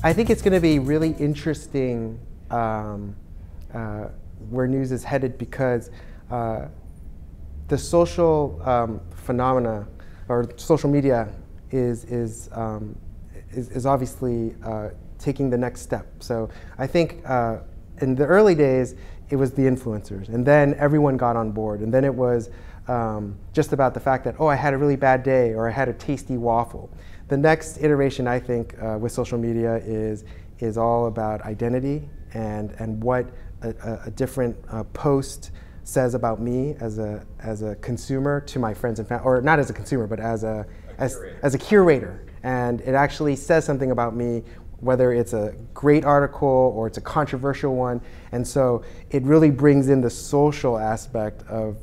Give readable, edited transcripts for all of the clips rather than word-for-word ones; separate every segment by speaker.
Speaker 1: I think it's going to be really interesting where news is headed, because the social phenomena or social media is obviously taking the next step. So I think in the early days it was the influencers, and then everyone got on board, and then it was just about the fact that, oh, I had a really bad day, or I had a tasty waffle. The next iteration, I think, with social media is all about identity and what a different post says about me as a consumer to my friends and family, or not as a consumer, but as a curator. And it actually says something about me, whether it's a great article or it's a controversial one. And so it really brings in the social aspect of,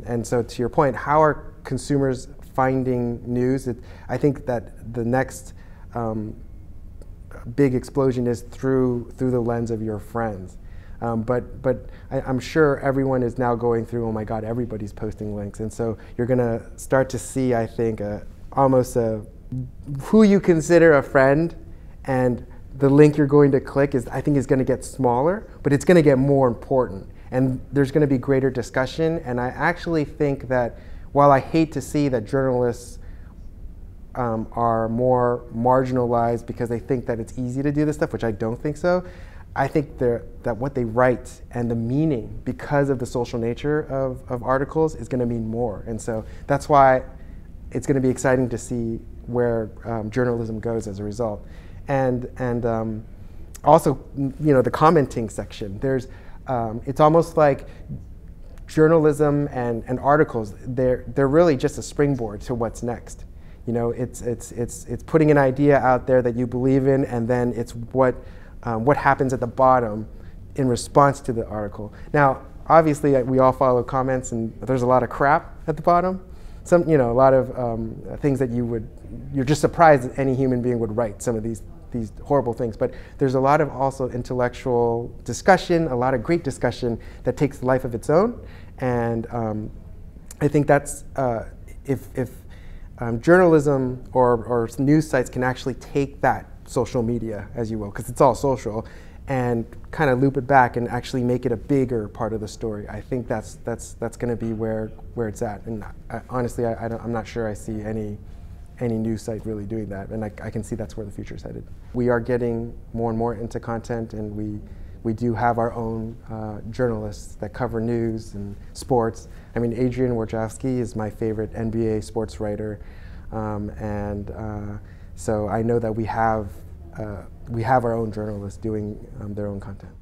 Speaker 1: and so to your point, how are consumers finding news? I think that the next big explosion is through the lens of your friends. But I'm sure everyone is now going through, oh my God, everybody's posting links. And so you're going to start to see, I think, almost who you consider a friend, and the link you're going to click I think is going to get smaller, but it's going to get more important. And there's going to be greater discussion. And I actually think that while I hate to see that journalists are more marginalized because they think that it's easy to do this stuff, which I don't think so, I think that what they write and the meaning, because of the social nature of articles, is going to mean more. And so that's why it's going to be exciting to see where journalism goes as a result. And also, the commenting section. It's almost like journalism and articles. They're really just a springboard to what's next. It's putting an idea out there that you believe in, and then it's what happens at the bottom in response to the article. Now, obviously, we all follow comments, and there's a lot of crap at the bottom. A lot of things that you're just surprised that any human being would write some of these horrible things. But there's a lot of also intellectual discussion, a lot of great discussion that takes life of its own. And I think that's, if journalism or news sites can actually take that social media, as you will, because it's all social, and kind of loop it back and actually make it a bigger part of the story, I think that's going to be where it's at. And honestly, I'm not sure I see any news site really doing that, and I can see that's where the future is headed. We are getting more and more into content, and we do have our own journalists that cover news and sports. I mean, Adrian Wojciechowski is my favorite NBA sports writer, so I know that we have our own journalists doing their own content.